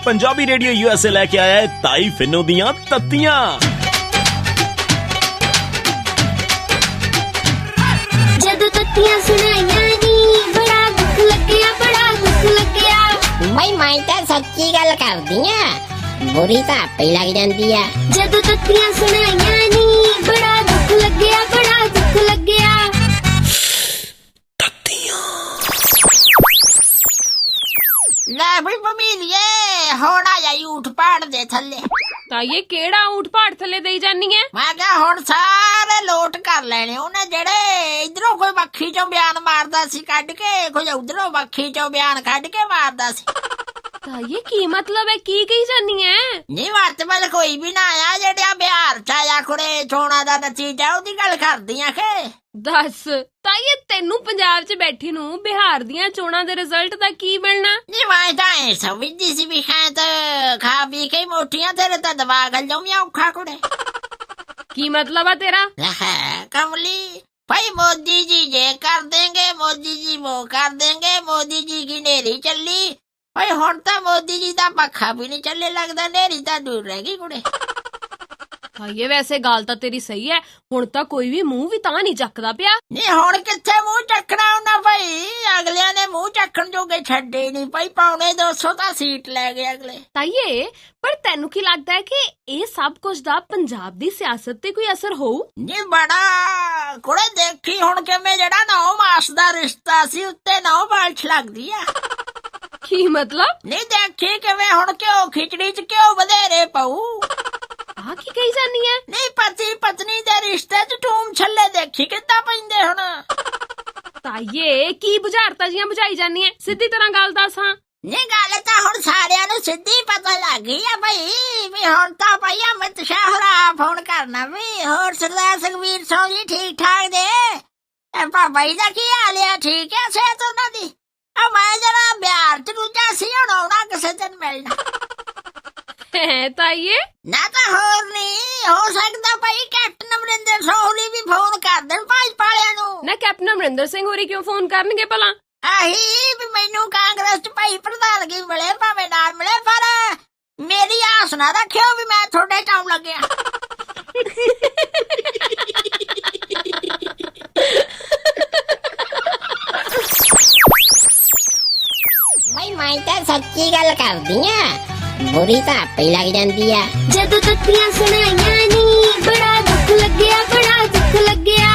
Punjabi radio USA लेके आया है ताई फिनो दियां तत्तियां। जदों तत्तियां सुनाइयां नी बड़ा दुख लग्या, बड़ा दुख लग्या। भाई मैं तो सच्ची गल करदी आ, बुरी तो आपे लग जांदी आ। जदों तत्तियां सुनाइयां नी बड़ा दुख लग्या, बड़ा दुख लग्या। ਲੈ ਵੀ ਬਮੀਲੀਏ ਹੁਣ ਆ ਜਾਈ ਊਠ ਪਾੜ ਦੇ ਥੱਲੇ। ਤਾਈਏ ਕਿਹੜਾ ਊਠ ਪਹਾੜ ਥੱਲੇ ਦੇਈ ਜਾਨੀ ਐ? ਮੈਂ ਕਿਹਾ ਹੁਣ ਸਾਰੇ ਲੋਟ ਕਰ ਲੈਣੇ ਉਹਨੇ, ਜਿਹੜੇ ਇਧਰੋਂ ਕੋਈ ਵੱਖੀ ਚੋਂ ਬਿਆਨ ਮਾਰਦਾ ਸੀ ਕੱਢ ਕੇ, ਕੋਈ ਉਧਰੋਂ ਵੱਖੀ ਚੋਂ ਬਿਆਨ ਕੱਢ ਕੇ ਮਾਰਦਾ ਸੀ। ਤਾਈਏ ਕੀ ਮਤਲਬ ਹੈ, ਕੀ ਕਹੀ ਜਾਨੀ ਐ? ਨਹੀਂ ਵਰਤਮਾਨ ਕੋਈ ਵੀ ਨਾ ਆਇਆ ਜਿਹੜਾ ਬਿਹਾਰ ਚ ਆਇਆ ਕੁੜੇ ਚੋਣਾਂ ਦਾ ਨਤੀਜਾ ਉਹਦੀ ਗੱਲ ਕਰਦੀ ਆ ਕਿ ਦੱਸ ਤਾਈਏ ਤੈਨੂੰ ਪੰਜਾਬ 'ਚ ਬੈਠੀ ਨੂੰ ਬਿਹਾਰ ਦੀਆਂ ਚੋਣਾਂ ਦੇ ਰਿਜ਼ਲਟ ਦਾ ਕੀ ਮਿਲਣਾ? ਨਹੀਂ ਮੈਂ ਤਾਂ ਇਹ ਸਮਝਦੀ ਸੀ ਵੀ ਸ਼ਾਇਦ ਖਾ ਪੀ ਕੇ ਮੋਟੀਆਂ ਤੇਰੇ ਤਾਂ ਦਵਾ ਗੱਲ ਜਾਉਂਦੀਆਂ ਔਖਾ ਕੁੜੇ। ਕੀ ਮਤਲਬ ਆ ਤੇਰਾ? कमली भाई मोदी जी ये कर देंगे, मोदी जी वो कर देंगे, मोदी जी की नेरी चली भाई हुण तां मोदी जी दा पखा भी नहीं चले, लगदा नेरी तां दूर रह गई कुड़े। ਤਾਈਏ ਵੈਸੇ ਗੱਲ ਤਾਂ ਤੇਰੀ ਸਹੀ ਹੈ, ਹੁਣ ਤਾਂ ਕੋਈ ਵੀ ਮੂੰਹ ਵੀ ਤਾਂ ਨਹੀਂ ਚੱਕਦਾ ਪਿਆ। नहीं हुण कित्थे मुंह चकना हुंदा भाई, अगलियां ने मुंह चकण जोगे छड्डे नहीं भाई, पौने 200 तां सीट लै गए अगले। ਤਾਈਏ ਪਰ ਤੈਨੂੰ ਕੀ ਲੱਗਦਾ ਹੈ ਕਿ ਇਹ ਸਭ ਕੁਝ ਦਾ ਪੰਜਾਬ ਦੀ ਸਿਆਸਤ ਤੇ ਕੋਈ ਅਸਰ ਹੋਊ? ਨੀ ਬੜਾ ਕੁੜੇ ਦੇਖੀ ਹੁਣ ਕਿਵੇਂ ਜਿਹੜਾ 9 ਮਾਸ ਦਾ ਰਿਸ਼ਤਾ ਸੀ ਉੱਤੇ 9 ਬਾਲਛ ਲੱਗਦੀ ਆ। ਕੀ ਮਤਲਬ? ਨਹੀਂ ਦੇਖੀ ਕਿਵੇਂ ਹੁਣ ਘਿਓ ਖਿਚੜੀ ਚ ਘਿਓ ਵਧੇਰੇ ਪਊ। ਆ ਕੀ ਕਹੀ ਜਾਨੀ ਐ? ਨਹੀਂ ਪਤੀ ਪਤਨੀ ਦੇ ਰਿਸ਼ਤੇ ਚ ਟੂਮ ਛੱਲੇ ਦੇਖੀ ਕਿੱਦਾਂ ਪੈਂਦੇ ਹੁਣ। ਤਾਈਏ ਕੀ ਬੁਝਾਰਤਾਂ ਜੀਆਂ ਬੁਝਾਈ ਜਾਨੀ ਐ, ਸਿੱਧੀ ਤਰ੍ਹਾਂ ਗੱਲ ਦੱਸ। ਹਾਂ ਨਹੀਂ ਗੱਲ ਤਾਂ ਹੁਣ ਸਾਰਿਆਂ ਨੂੰ ਸਿੱਧੀ ਪਤਾ ਲੱਗ ਗਈ ਆ ਬਈ, ਵੀ ਹੁਣ ਤਾਂ ਭਾਈ ਅਮਿਤ ਸ਼ਾਹ ਹੋਰਾਂ ਫੋਨ ਕਰਨਾ ਵੀ ਹੋਰ ਸਰਦਾਰ ਸੁਖਬੀਰ ਸਿੰਘ ਜੀ ਠੀਕ ਠਾਕ ਦੇ, ਇਹ ਭਾਪਾ ਜੀ ਦਾ ਕੀ ਹਾਲ ਆ, ਠੀਕ ਹੈ ਸਿਹਤ ਉਹਨਾਂ ਦੀ? ਆ ਮੈਂ ਜਰਾ ਬਿਹਾਰ ਚ ਦੂਜਾ ਸੀ, ਹੁਣ ਆਉਣਾ ਕਿਸੇ ਦਿਨ ਮਿਲਣਾ। ਤਾਈਏ ਨਾ ਤਾਂ ਹੋਰ ਨਹੀਂ ਹੋ ਸਕਦਾ ਭਾਈ ਕੈਪਟਨ ਅਮਰਿੰਦਰ ਸਿੰਘ ਵੀ ਫੋਨ ਕਰ ਦੇਣ ਭਾਜਪਾ ਵਾਲਿਆਂ ਨੂੰ। ਨਾ ਕੈਪਟਨ ਅਮਰਿੰਦਰ ਸਿੰਘ ਹੋਰੀ ਕਿਉਂ ਫੋਨ ਕਰਨਗੇ ਭਲਾ? ਆਹੀ ਵੀ ਮੈਨੂੰ ਕਾਂਗਰਸ ਚ ਭਾਈ ਪ੍ਰਧਾਨਗੀ ਮਿਲੇ ਭਾਵੇਂ ਨਾ ਮਿਲੇ, ਪਰ ਮੇਰੀ ਆਸ ਨਾ ਰੱਖਿਓ ਵੀ ਮੈਂ ਤੁਹਾਡੇ ਚ ਆਉਣ ਲੱਗਿਆ। भाई मैं तो सच्ची गल करदी आ, बुरी तो आपे लग जांदी आ। जदों तत्तियां सुनाइयां नी बड़ा दुख लग्या, बड़ा दुख लग्या।